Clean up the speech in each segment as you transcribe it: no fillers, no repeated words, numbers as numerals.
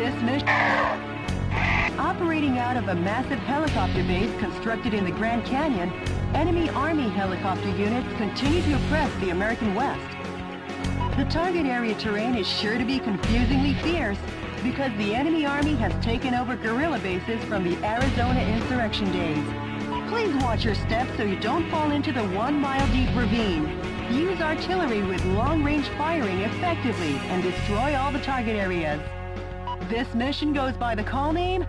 This mission... Operating out of a massive helicopter base constructed in the Grand Canyon, enemy Army helicopter units continue to oppress the American West. The target area terrain is sure to be confusingly fierce because the enemy Army has taken over guerrilla bases from the Arizona insurrection days. Please watch your steps so you don't fall into the 1-mile-deep ravine. Use artillery with long-range firing effectively and destroy all the target areas. This mission goes by the call name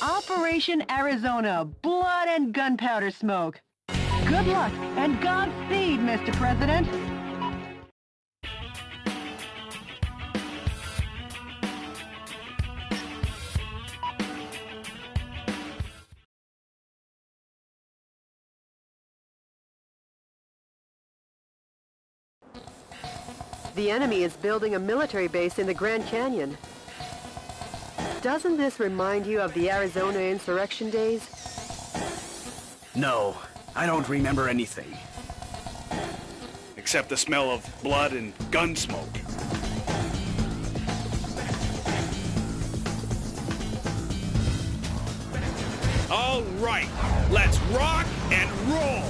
Operation Arizona Blood and Gunpowder Smoke. Good luck and Godspeed, Mr. President. The enemy is building a military base in the Grand Canyon. Doesn't this remind you of the Arizona insurrection days? No, I don't remember anything. Except the smell of blood and gun smoke. All right, let's rock and roll!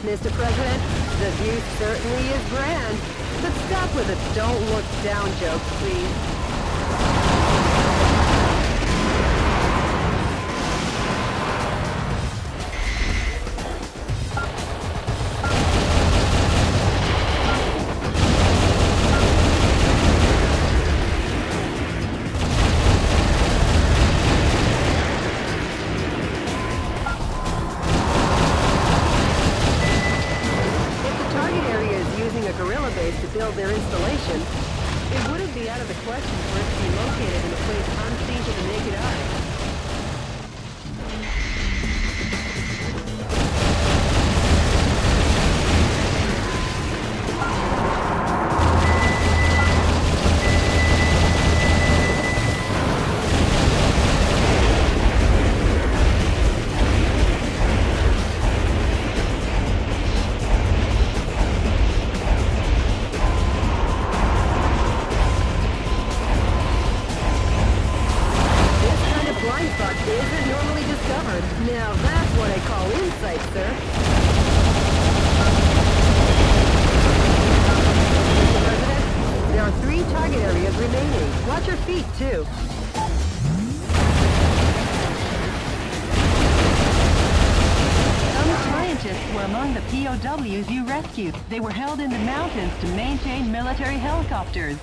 Mr. President, the view certainly is grand, but stop with the don't look down joke, please. To build their installation, it wouldn't be out of the question for it to be located in a place unseen to the naked eye. Isn't normally discovered. Now that's what I call insight, sir. Mr. President, there are 3 target areas remaining. Watch your feet, too. Some scientists were among the POWs you rescued. They were held in the mountains to maintain military helicopters.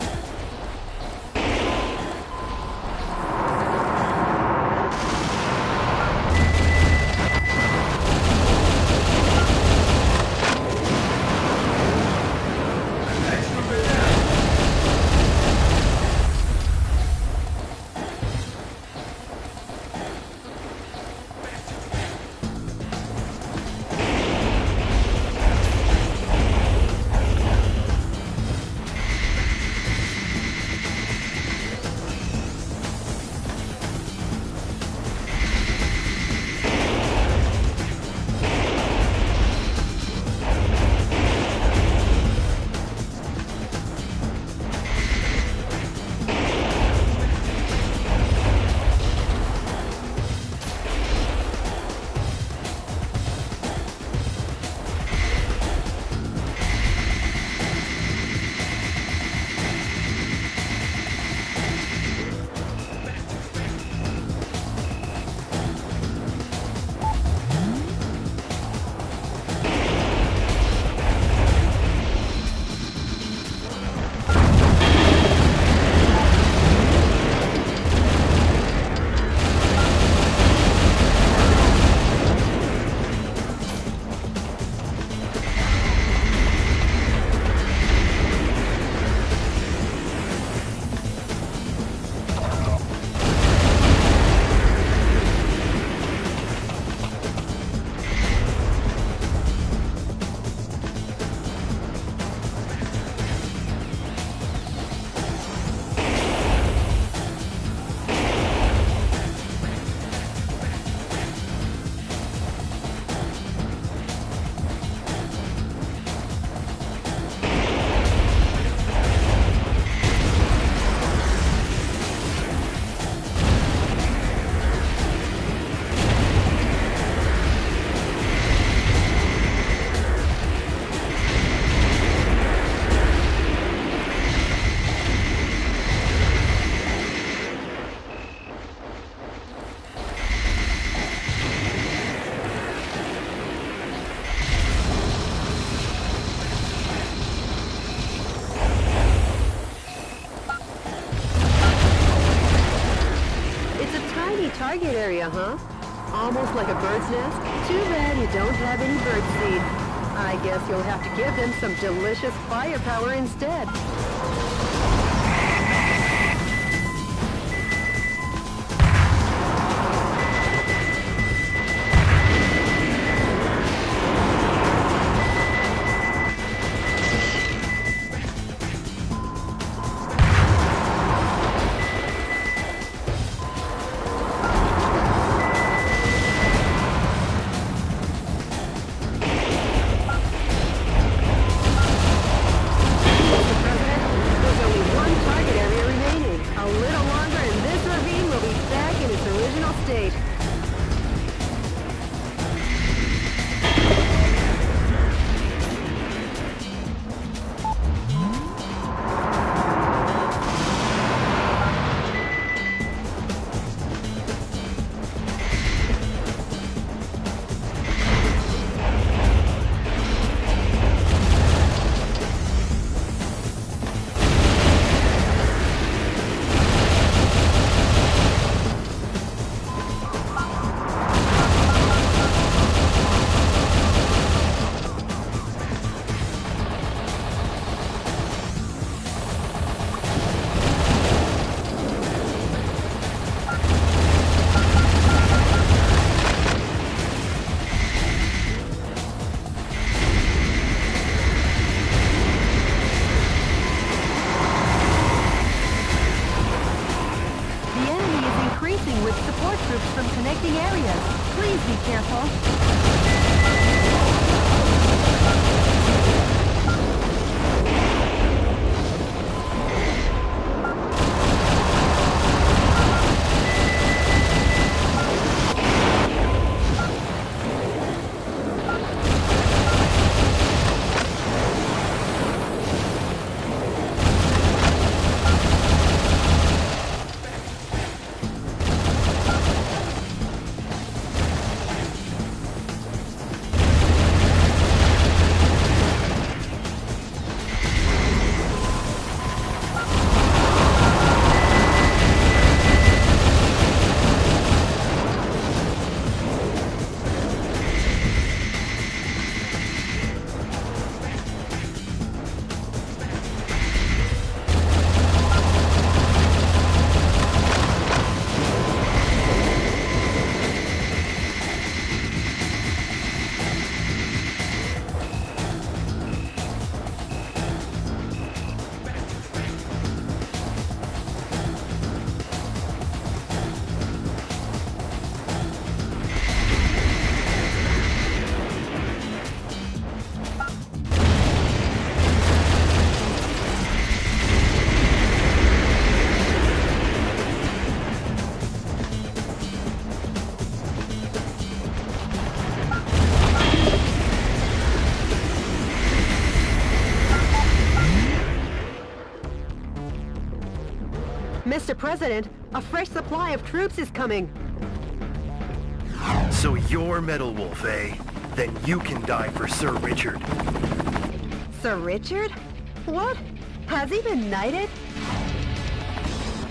target area, huh? Almost like a bird's nest? Too bad you don't have any bird seed. I guess you'll have to give them some delicious firepower instead. From connecting areas. Please be careful. Mr. President, a fresh supply of troops is coming. So you're Metal Wolf, eh? Then you can die for Sir Richard. Sir Richard? What? Has he been knighted?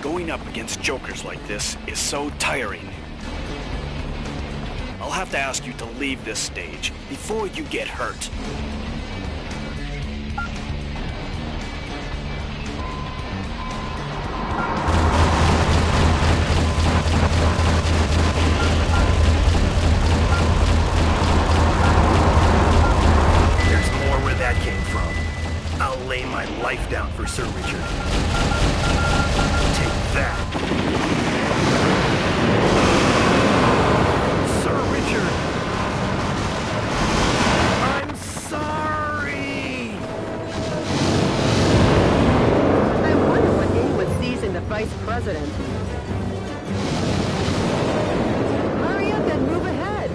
Going up against jokers like this is so tiring. I'll have to ask you to leave this stage before you get hurt. Lay my life down for Sir Richard. Take that. Sir Richard! I'm sorry! I wonder what anyone sees in the Vice President. Hurry up and move ahead!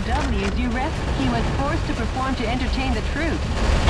POWs you rescued was forced to perform to entertain the troops.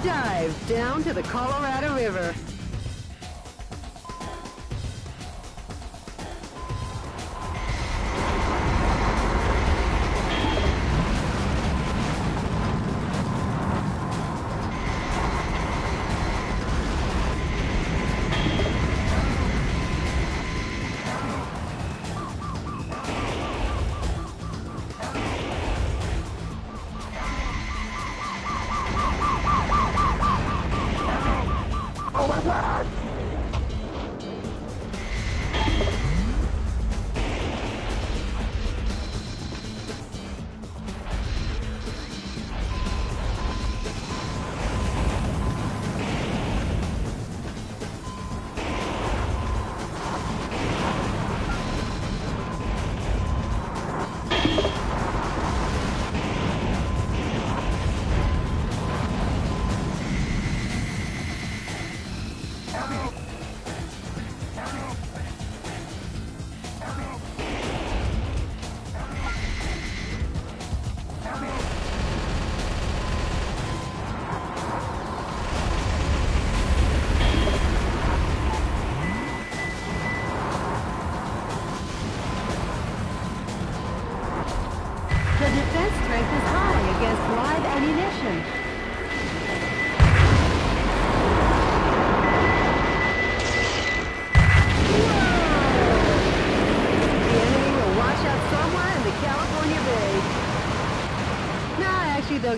dive down to the Colorado River.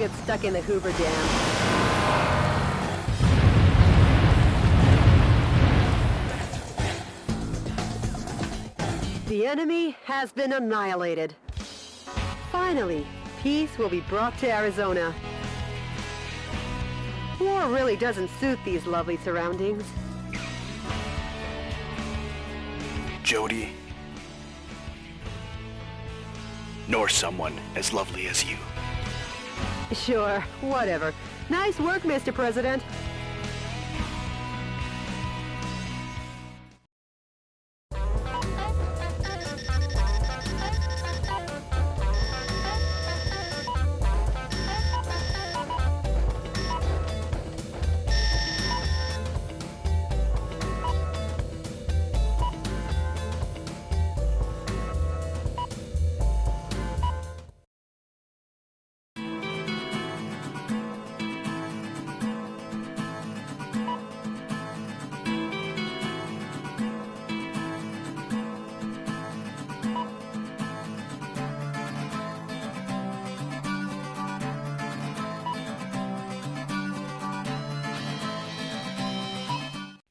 get stuck in the Hoover Dam. The enemy has been annihilated. Finally, peace will be brought to Arizona. War really doesn't suit these lovely surroundings. Jody, nor someone as lovely as you. Sure, whatever. Nice work, Mr. President.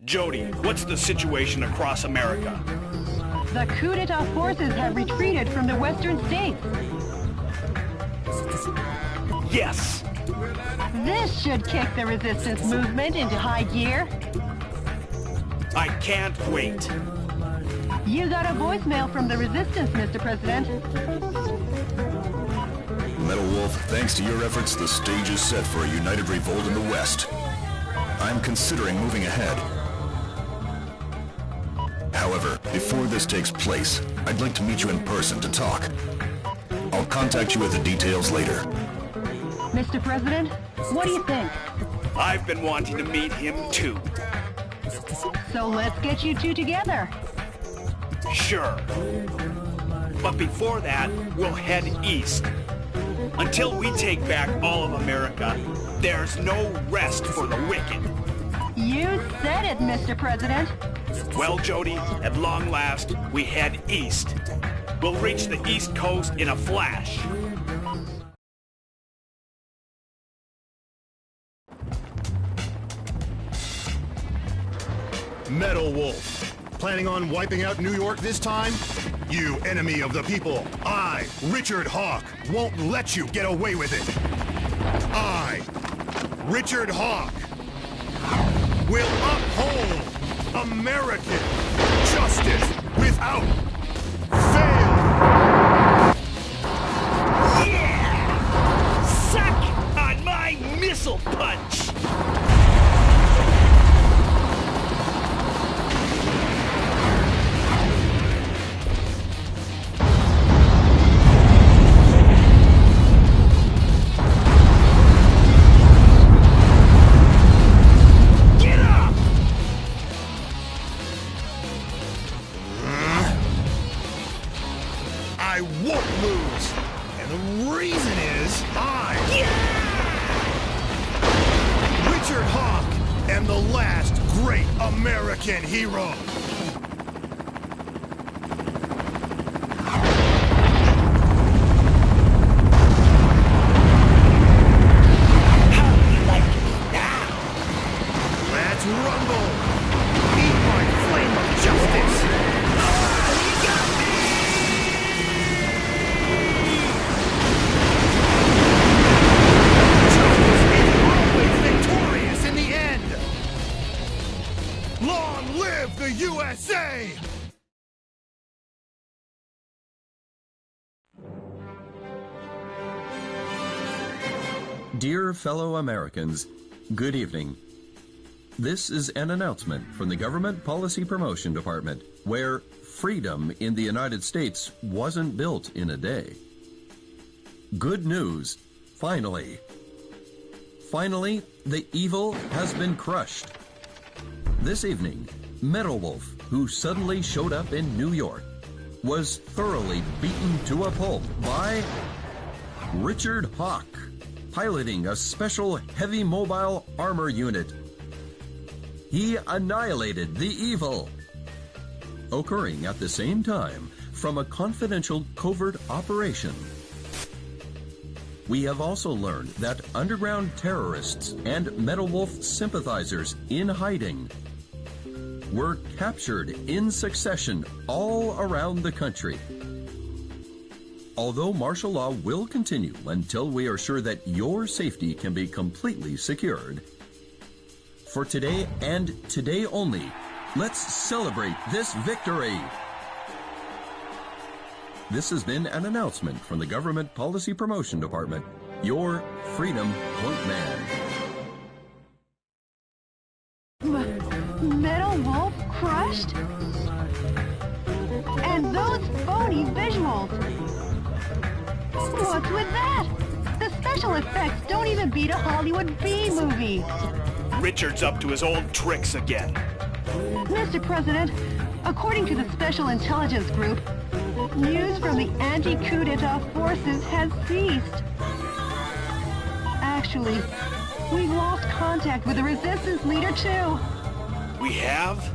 Jody, what's the situation across America? The coup d'etat forces have retreated from the western states. Yes! This should kick the resistance movement into high gear. I can't wait. You got a voicemail from the resistance, Mr. President. Metal Wolf, thanks to your efforts, the stage is set for a united revolt in the West. I'm considering moving ahead. However, before this takes place, I'd like to meet you in person to talk. I'll contact you with the details later. Mr. President, what do you think? I've been wanting to meet him too. So let's get you two together. Sure. But before that, we'll head east. Until we take back all of America, there's no rest for the wicked. You said it, Mr. President. Well, Jody, at long last, we head east. We'll reach the East Coast in a flash. Metal Wolf. Planning on wiping out New York this time? You enemy of the people, I, Richard Hawk, won't let you get away with it. I, Richard Hawk, will uphold American justice without fail. Yeah! Suck on my missile punch! I won't lose, and the reason is Richard Hawk, am the last great American hero. How do you like me now? Let's rumble. Eat my flame of justice. You got me! Victorious in the end! Long live the USA! Dear fellow Americans, good evening. This is an announcement from the Government Policy Promotion Department, where freedom in the United States wasn't built in a day. Good news, finally. Finally, the evil has been crushed. This evening, Metal Wolf, who suddenly showed up in New York, was thoroughly beaten to a pulp by Richard Hawk, piloting a special heavy mobile armor unit. He annihilated the evil. Occurring at the same time from a confidential covert operation. We have also learned that underground terrorists and Metal Wolf sympathizers in hiding were captured in succession all around the country. Although martial law will continue until we are sure that your safety can be completely secured, for today and today only, let's celebrate this victory. This has been an announcement from the Government Policy Promotion Department, your Freedom Point Man. Metal Wolf crushed? And those phony visuals! What's with that? The special effects don't even beat a Hollywood B-movie. Richard's up to his old tricks again. Mr. President, according to the Special Intelligence Group, news from the anti-coup d'etat forces has ceased. Actually, we've lost contact with the resistance leader too. We have?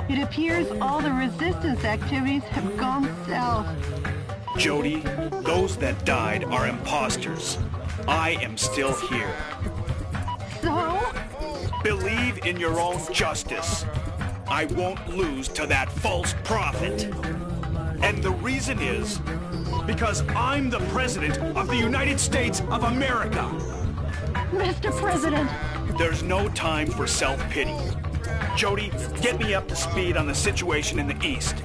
It appears all the resistance activities have gone south. Jody, those that died are imposters. I am still here. So? Believe in your own justice. I won't lose to that false prophet. And the reason is because I'm the President of the United States of America. Mr. President! There's no time for self-pity. Jody, get me up to speed on the situation in the East.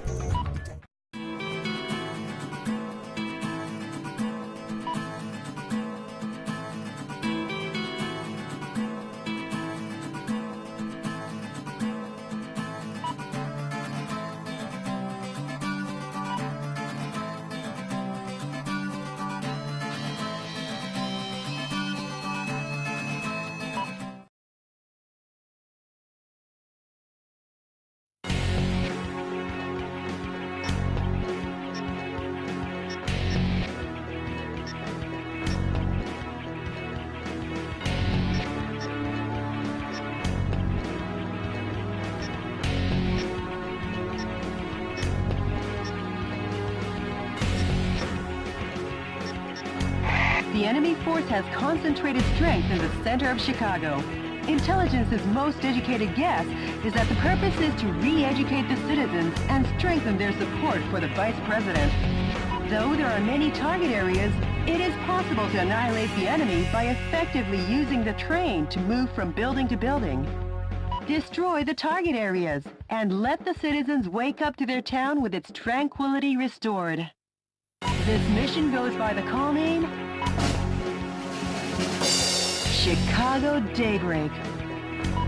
The enemy force has concentrated strength in the center of Chicago. Intelligence's most educated guess is that the purpose is to re-educate the citizens and strengthen their support for the vice president. Though there are many target areas, it is possible to annihilate the enemy by effectively using the train to move from building to building. Destroy the target areas and let the citizens wake up to their town with its tranquility restored. This mission goes by the call name Chicago Daybreak.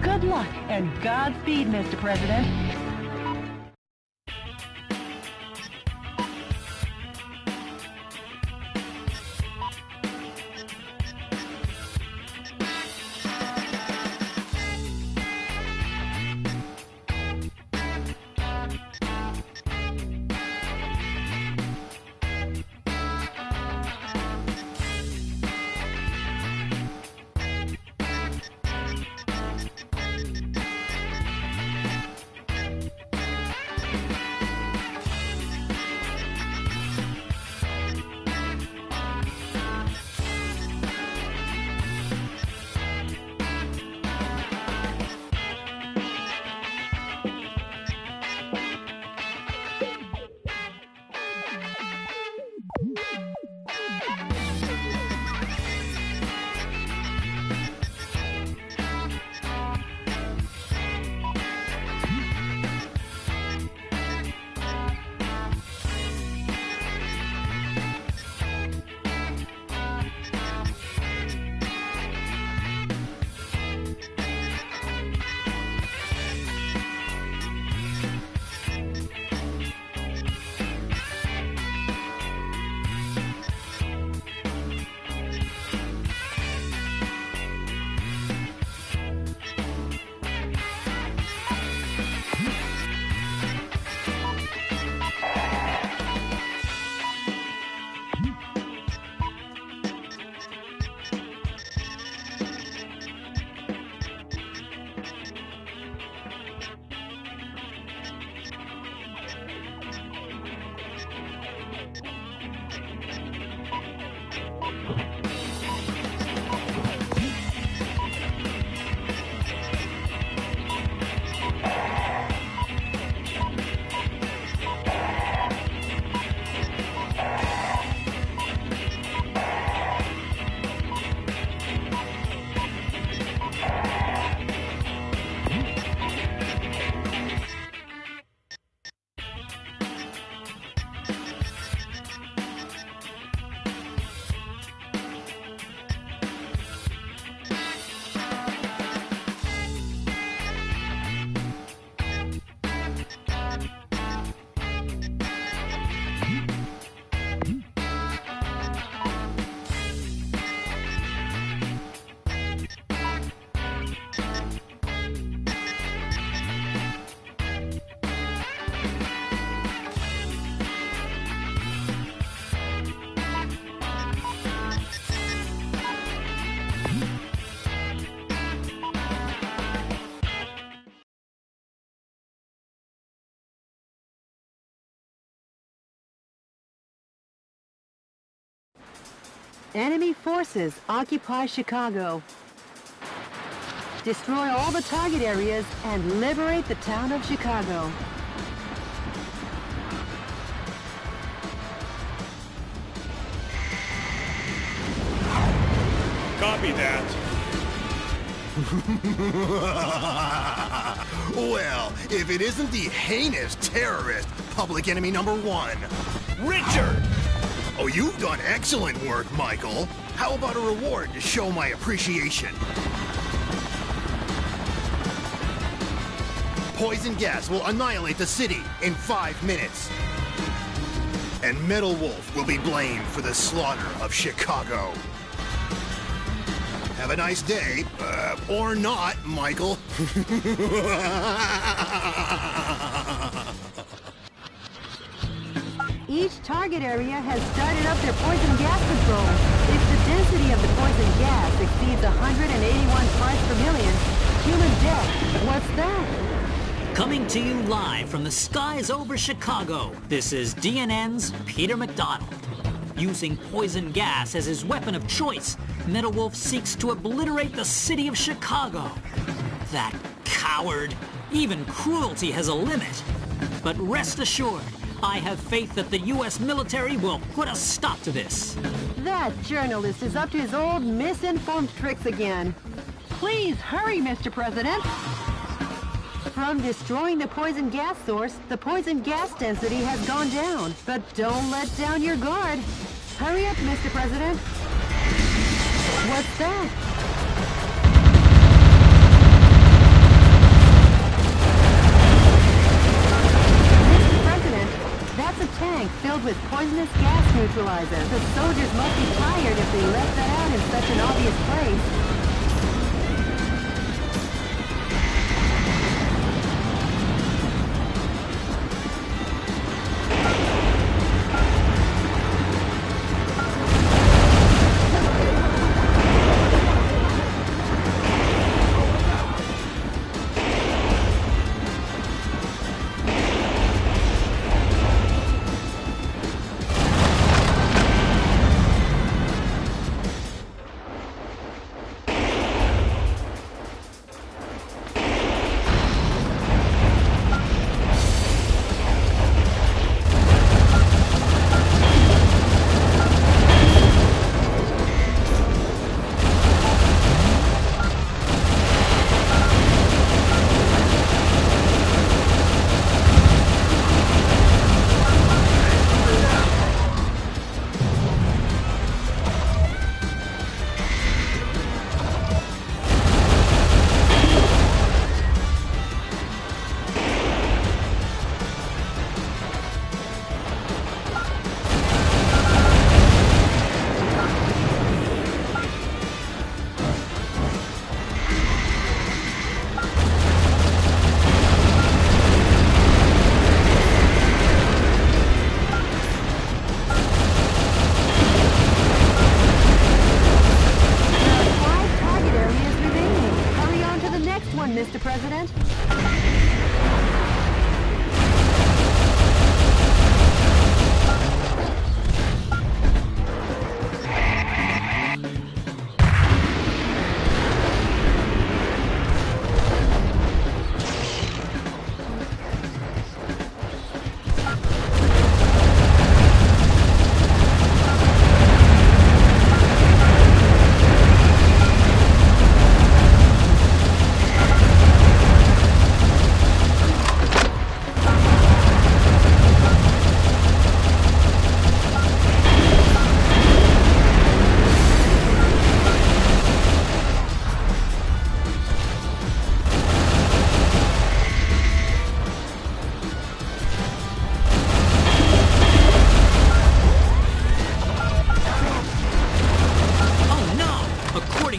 Good luck and Godspeed, Mr. President. Enemy forces occupy Chicago. Destroy all the target areas and liberate the town of Chicago. Copy that. Well, if it isn't the heinous terrorist, public enemy number one, Richard! Oh, you've done excellent work, Michael. How about a reward to show my appreciation? Poison gas will annihilate the city in 5 minutes. And Metal Wolf will be blamed for the slaughter of Chicago. Have a nice day. Or not, Michael. Each target area has started up their poison gas control. If the density of the poison gas exceeds 181 parts per million, human death. What's that? Coming to you live from the skies over Chicago, this is DNN's Peter McDonald. Using poison gas as his weapon of choice, Metal Wolf seeks to obliterate the city of Chicago. That coward! Even cruelty has a limit. But rest assured, I have faith that the U.S. military will put a stop to this. That journalist is up to his old misinformed tricks again. Please hurry, Mr. President. From destroying the poison gas source, the poison gas density has gone down. But don't let down your guard. Hurry up, Mr. President. What's that? Mr. President, that's a tank filled with poisonous gas neutralizer. The soldiers must be tired if they left that out in such an obvious place. Mr. President?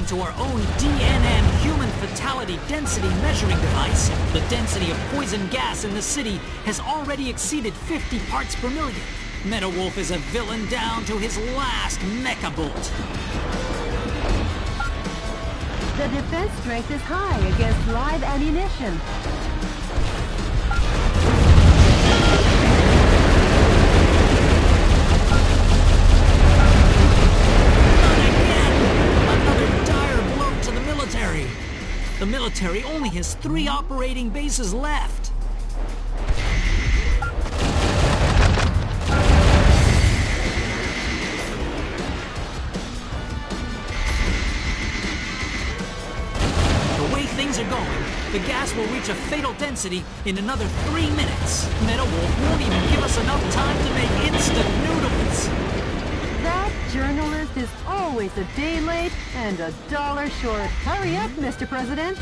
To our own DNN human fatality density measuring device, the density of poison gas in the city has already exceeded 50 parts per million. Metal Wolf is a villain down to his last mecha bolt. The defense strength is high against live ammunition. The military only has 3 operating bases left. The way things are going, the gas will reach a fatal density in another 3 minutes. Metal Wolf won't even give us enough time to make instant noodles. That journalist is always a day late and $1 short. Hurry up, Mr. President.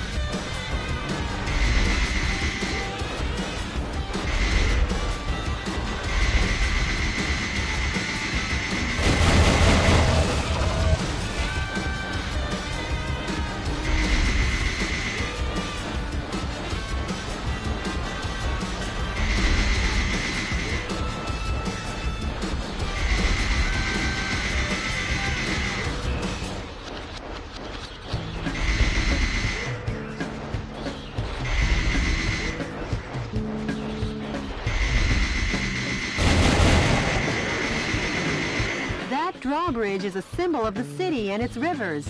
Drawbridge is a symbol of the city and its rivers.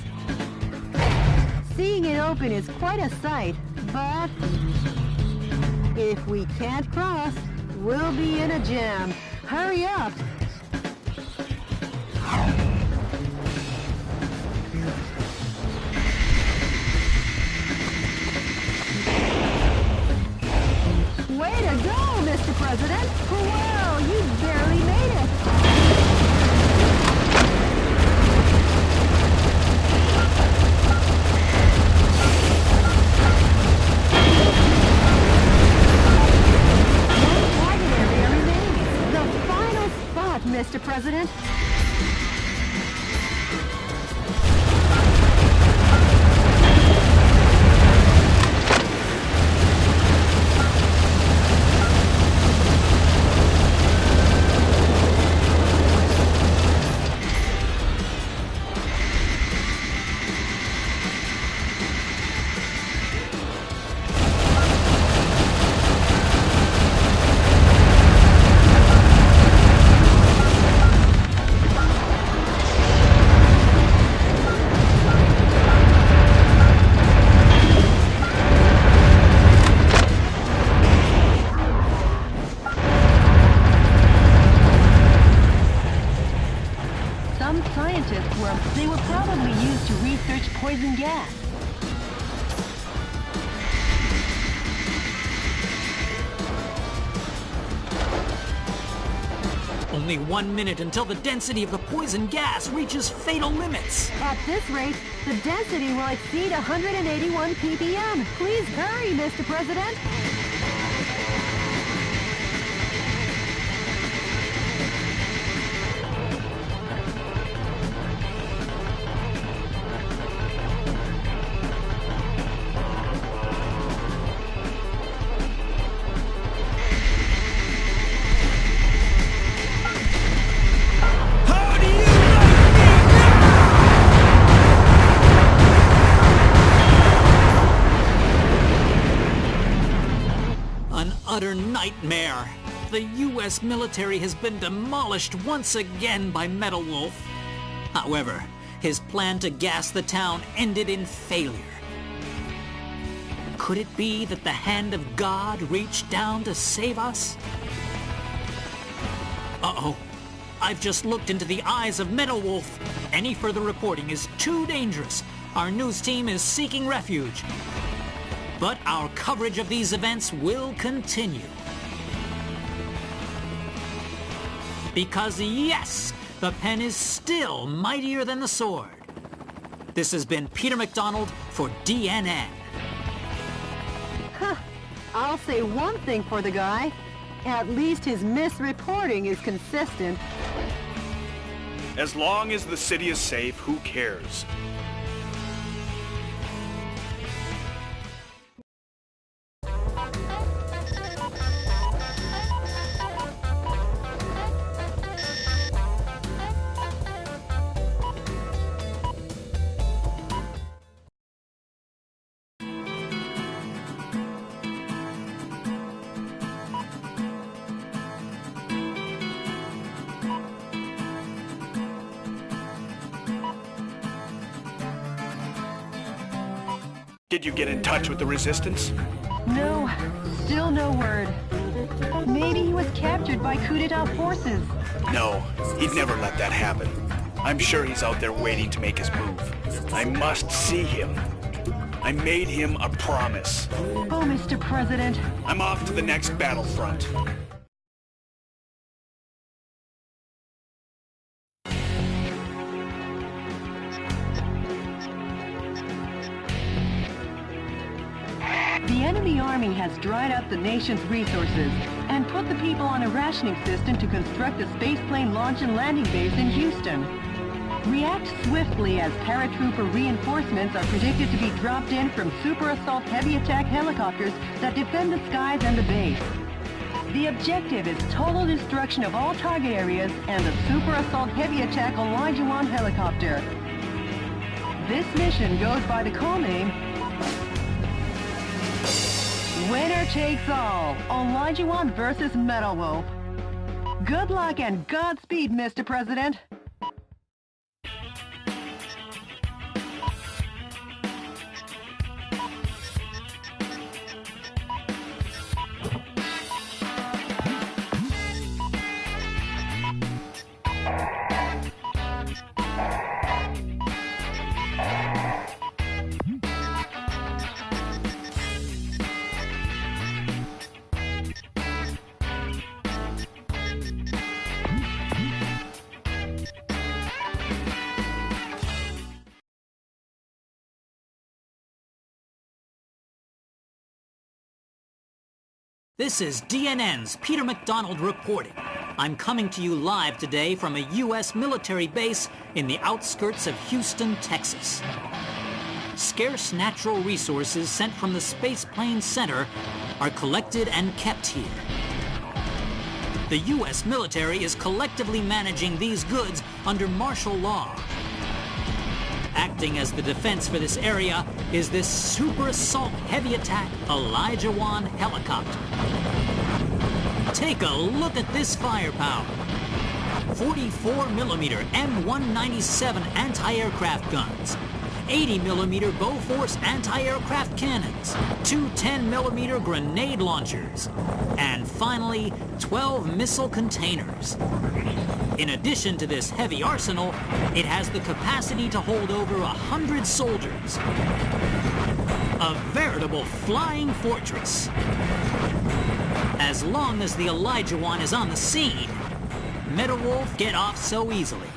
Seeing it open is quite a sight, but if we can't cross, we'll be in a jam. Hurry up! Way to go, Mr. President! Whoa, you barely made it! Mr. President. They were probably used to research poison gas. Only 1 minute until the density of the poison gas reaches fatal limits. At this rate, the density will exceed 181 ppm. Please hurry, Mr. President. Utter nightmare. The U.S. military has been demolished once again by Metal Wolf. However, his plan to gas the town ended in failure. Could it be that the hand of God reached down to save us? Uh-oh. I've just looked into the eyes of Metal Wolf. Any further reporting is too dangerous. Our news team is seeking refuge. But our coverage of these events will continue. Because yes, the pen is still mightier than the sword. This has been Peter McDonald for DNN. Huh. I'll say one thing for the guy. At least his misreporting is consistent. As long as the city is safe, who cares? Did you get in touch with the resistance? No, still no word. Maybe he was captured by coup d'etat forces. No, he'd never let that happen. I'm sure he's out there waiting to make his move. I must see him. I made him a promise. Oh, Mr. President. I'm off to the next battlefront. The enemy army has dried up the nation's resources and put the people on a rationing system to construct a spaceplane launch and landing base in Houston. React swiftly as paratrooper reinforcements are predicted to be dropped in from Super Assault heavy attack helicopters that defend the skies and the base. The objective is total destruction of all target areas and the Super Assault heavy attack Olajuwon helicopter. This mission goes by the call name Winner Takes All, Olajuwon versus Metal Wolf. Good luck and Godspeed, Mr. President. This is DNN's Peter McDonald reporting. I'm coming to you live today from a U.S. military base in the outskirts of Houston, Texas. Scarce natural resources sent from the Spaceplane Center are collected and kept here. The U.S. military is collectively managing these goods under martial law. Acting as the defense for this area is this Super Assault heavy attack Olajuwon helicopter. Take a look at this firepower. 44mm M197 anti-aircraft guns, 80mm Bofors anti-aircraft cannons, two 10mm grenade launchers, and finally 12 missile containers. In addition to this heavy arsenal, it has the capacity to hold over 100 soldiers. A veritable flying fortress. As long as the Olajuwon is on the scene, Metal Wolf get off so easily.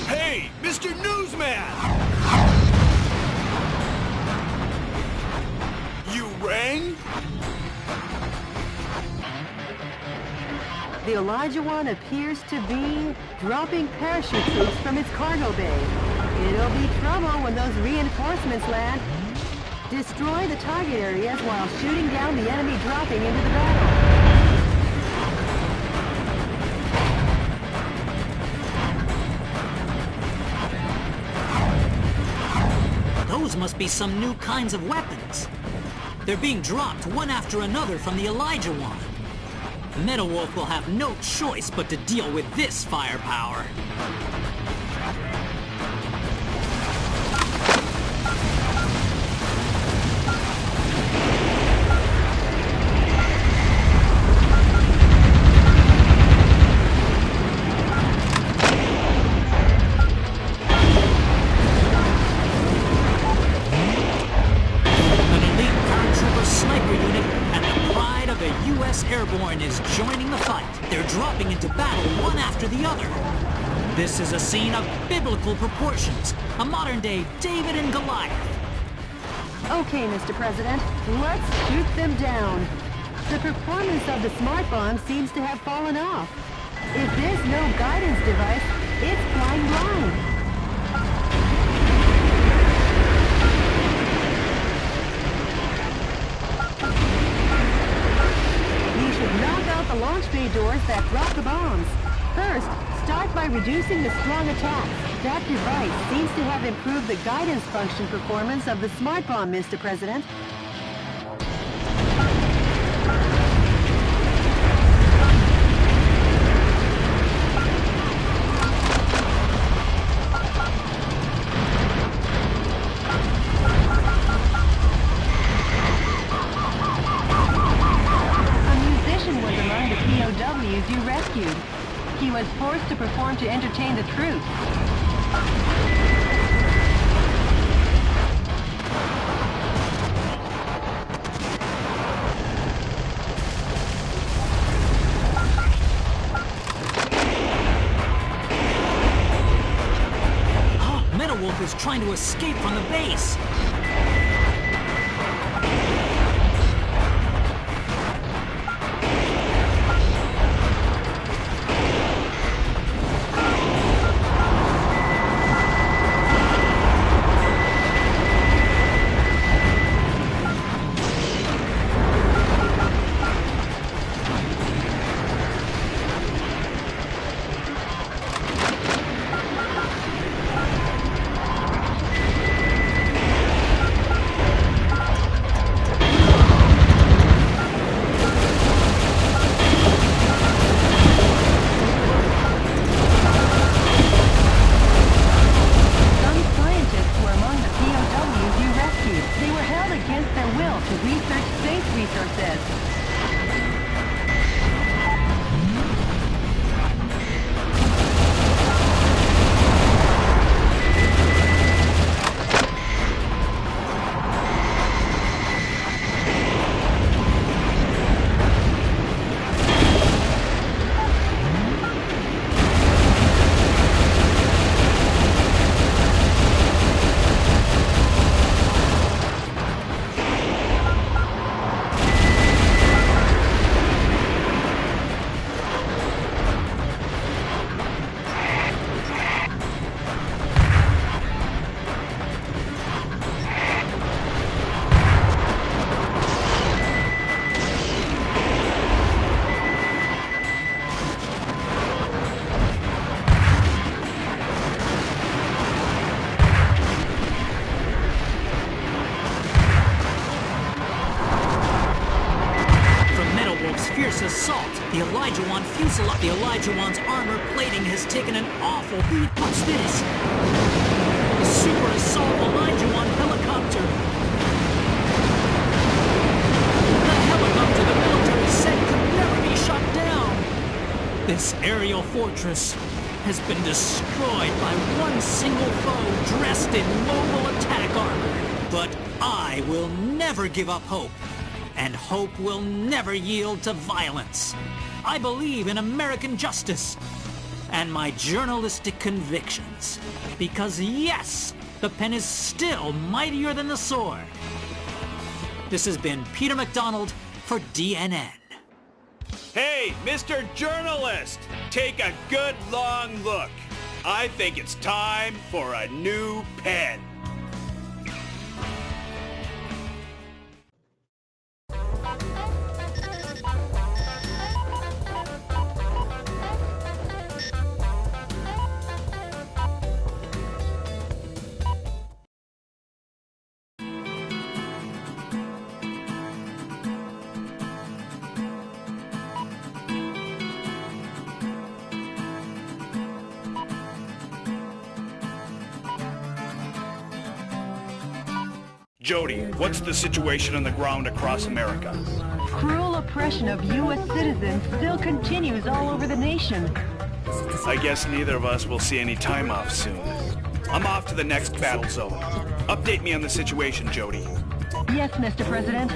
Hey, Mr. Newsman! You rang? The Olajuwon appears to be dropping parachute troops from its cargo bay. It'll be trouble when those reinforcements land. Destroy the target areas while shooting down the enemy dropping into the battle. Those must be some new kinds of weapons. They're being dropped one after another from the Olajuwon. Metal Wolf will have no choice but to deal with this firepower. Airborne is joining the fight. They're dropping into battle one after the other. This is a scene of biblical proportions, a modern-day David and Goliath. Okay, Mr. President, let's shoot them down. The performance of the smart bomb seems to have fallen off. If there's no guidance device, it's flying blind. Knock out the launch bay doors that drop the bombs. First, start by reducing the strong attack. That device seems to have improved the guidance function performance of the smart bomb, Mr. President. detain the troops. Wolf is trying to escape from the base. The Elijahwan's armor plating has taken an awful beat. What's this? The Super Assault Elijahwan helicopter. The helicopter the military said could never be shot down. This aerial fortress has been destroyed by one single foe dressed in mobile attack armor. But I will never give up hope. And hope will never yield to violence. I believe in American justice and my journalistic convictions. Because yes, the pen is still mightier than the sword. This has been Peter McDonald for DNN. Hey, Mr. Journalist! Take a good long look. I think it's time for a new pen. Jody, what's the situation on the ground across America? Cruel oppression of U.S. citizens still continues all over the nation. I guess neither of us will see any time off soon. I'm off to the next battle zone. Update me on the situation, Jody. Yes, Mr. President.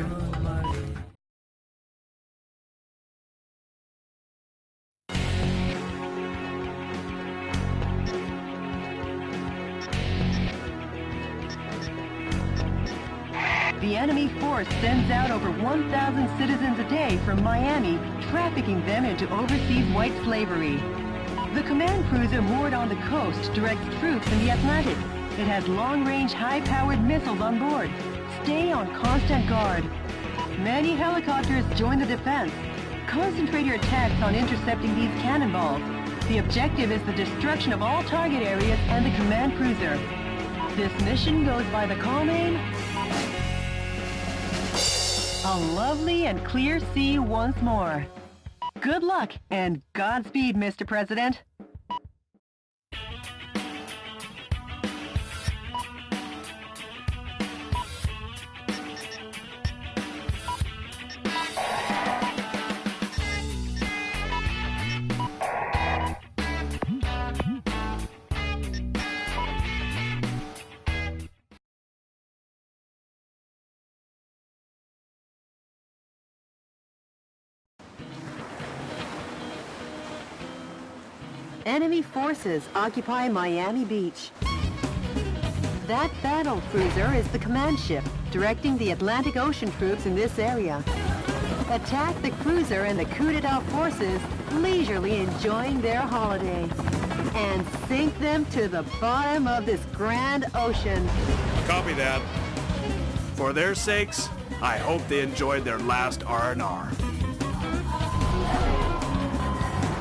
The enemy force sends out over 1,000 citizens a day from Miami, trafficking them into overseas white slavery. The command cruiser moored on the coast directs troops in the Atlantic. It has long-range, high-powered missiles on board. Stay on constant guard. Many helicopters join the defense. Concentrate your attacks on intercepting these cannonballs. The objective is the destruction of all target areas and the command cruiser. This mission goes by the call name... A lovely and clear sea once more. Good luck and Godspeed, Mr. President. Enemy forces occupy Miami Beach. That battle cruiser is the command ship, directing the Atlantic Ocean troops in this area. Attack the cruiser and the coup d'etat forces, leisurely enjoying their holiday. And sink them to the bottom of this grand ocean. Copy that. For their sakes, I hope they enjoyed their last R&R.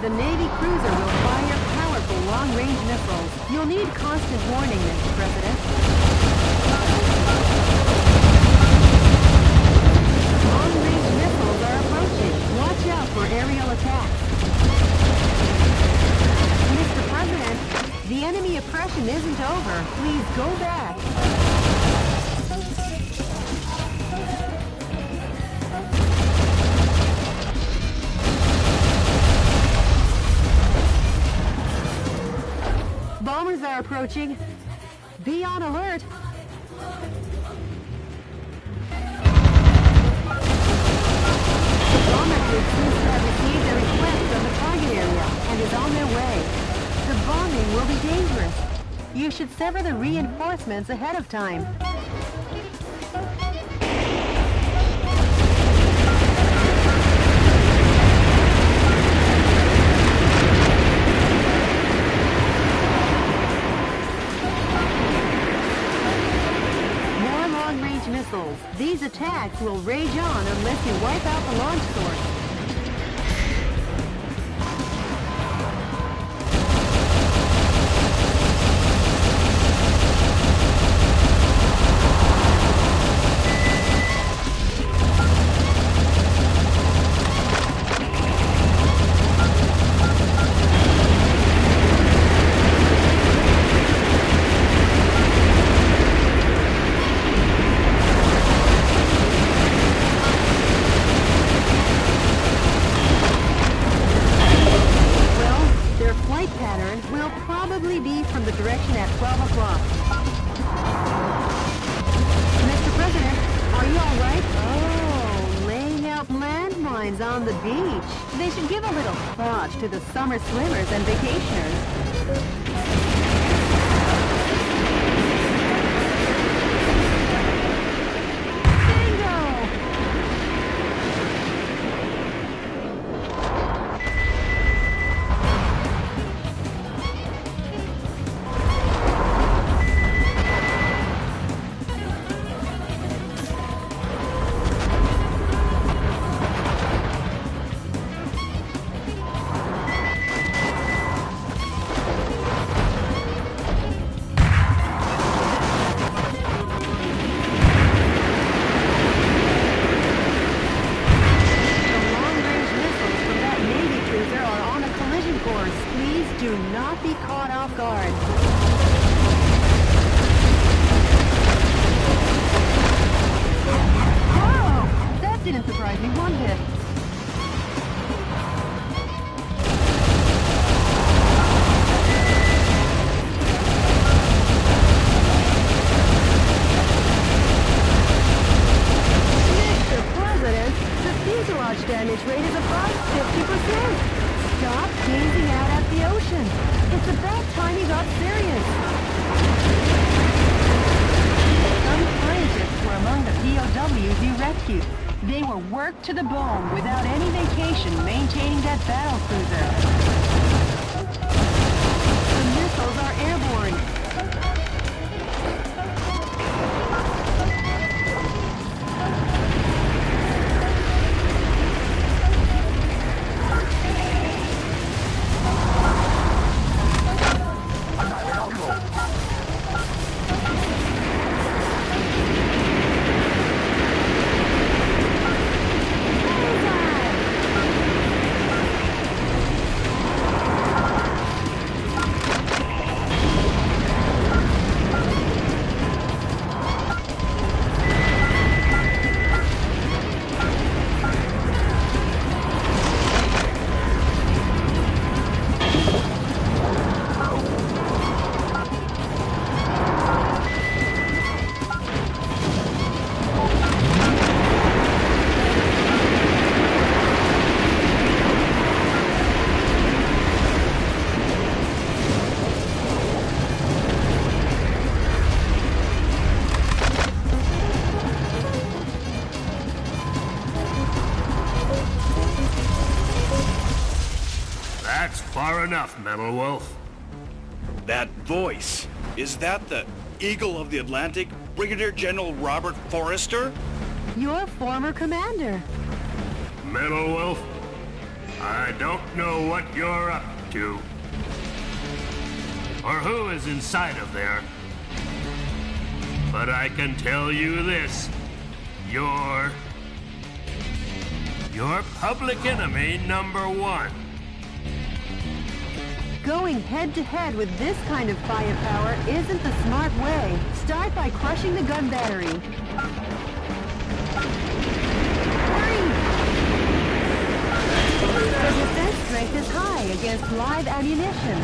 The Navy cruiser will fire powerful long-range missiles. You'll need constant warning, Mr. President. Long-range missiles are approaching. Watch out for aerial attacks. Mr. President, the enemy oppression isn't over. Please go back. Bombers are approaching. Be on alert. The bomber group seems to have received a request from the target area and is on their way. The bombing will be dangerous. You should sever the reinforcements ahead of time. Missiles. These attacks will rage on unless you wipe out the launch source. On the beach. They should give a little thought to the summer swimmers and vacationers. Damage rate is above 50%. Stop gazing out at the ocean. It's about time you got serious. Some scientists were among the POWs you rescued. They were worked to the bone without any vacation maintaining that battle cruiser. The missiles are airborne. far enough, Metal Wolf. That voice, is that the Eagle of the Atlantic, Brigadier General Robert Forrester? Your former commander. Metal Wolf, I don't know what you're up to, or who is inside of there, but I can tell you this, you're public enemy #1. Going head-to-head with this kind of firepower isn't the smart way. Start by crushing the gun battery. Hurry! The defense strength is high against live ammunition.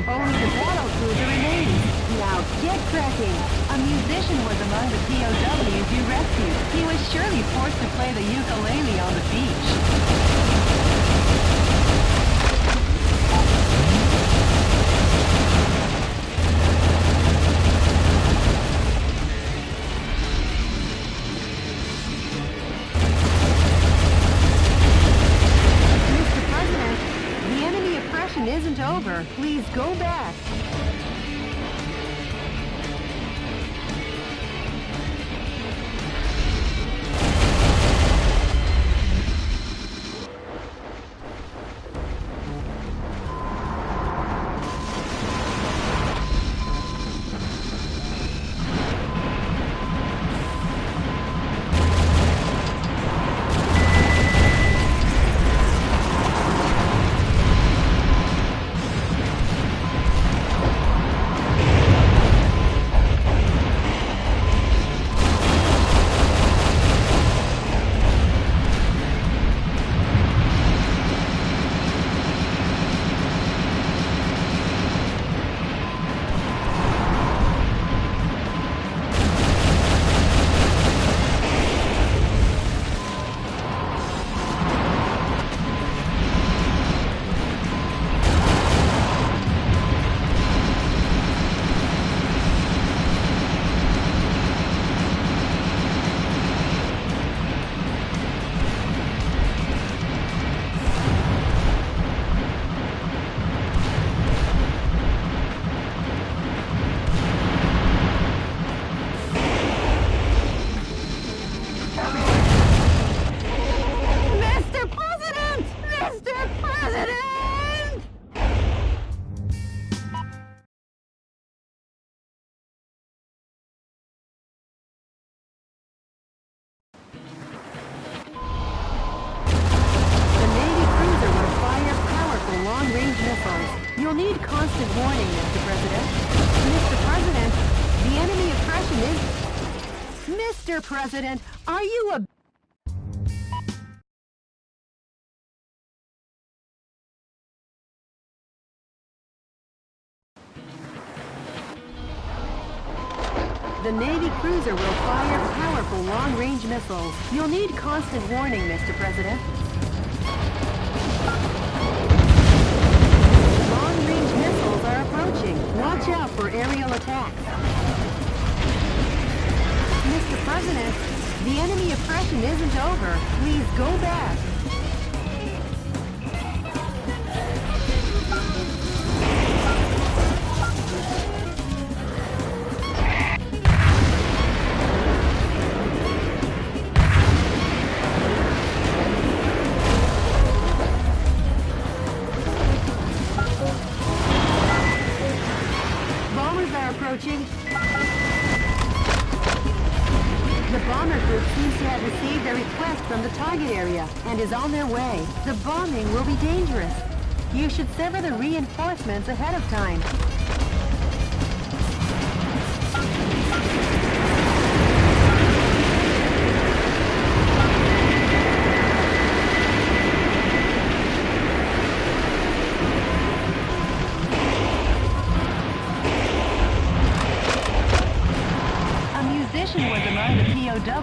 Only the battle cruiser remains. Now get cracking. A musician was among the POWs you rescued. He was surely forced to play the ukulele on the beach. Isn't over. Please go back. You'll need constant warning, Mr. President. Mr. President, the enemy oppression is... Mr. President, are you a... The Navy cruiser will fire powerful long-range missiles. You'll need constant warning, Mr. President. Long-range missiles are approaching. Watch out for aerial attacks. Mr. President, the enemy oppression isn't over. Please go back. Approaching. The bomber group seems to have received a request from the target area and is on their way. The bombing will be dangerous. You should sever the reinforcements ahead of time.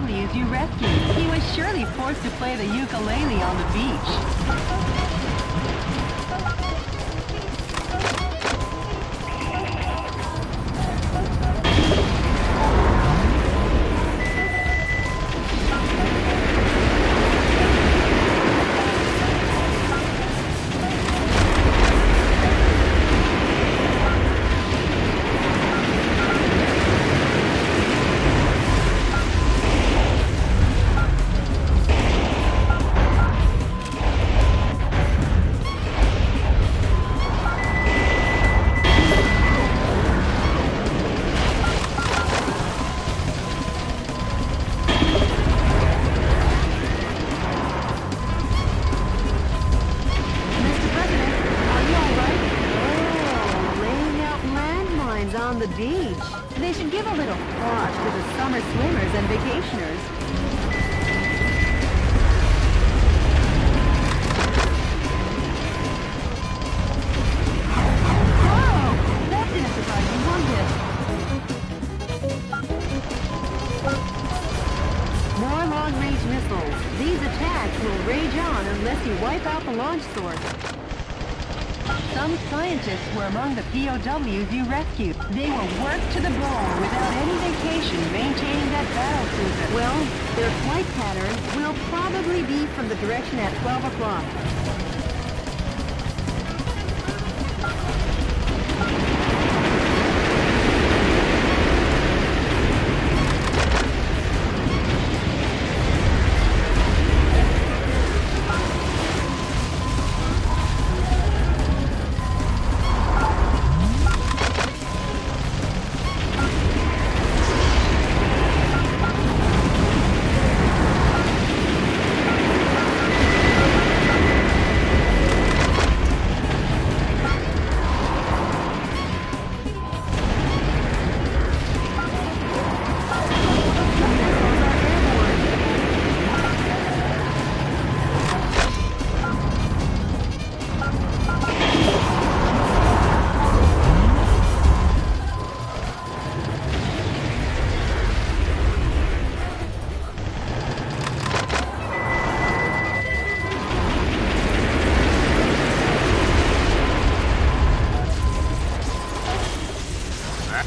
POWs you rescued. He was surely forced to play the ukulele on the beach. On the beach. They should give a little thought to the summer swimmers and vacationers. Whoa! That didn't surprise me one bit. More long-range missiles. These attacks will rage on unless you wipe out the launch source. Some scientists were among the POWs you rescued. They were worked to the bone without any vacation maintaining that battle cruiser. Well, their flight pattern will probably be from the direction at 12 o'clock.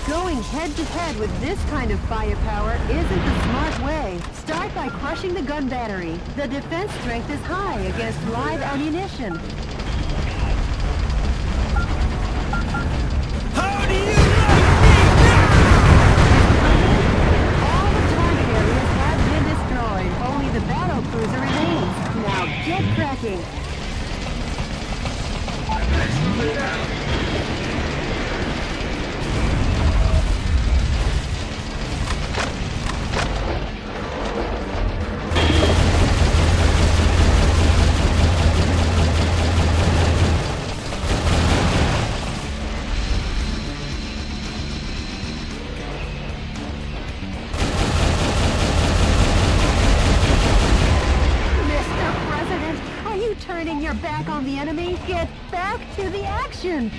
Going head-to-head with this kind of firepower isn't the smart way. Start by crushing the gun battery. The defense strength is high against live ammunition. How do you All the target areas have been destroyed. Only the battle cruiser remains. Now get cracking. Turning your back on the enemy, get back to the action!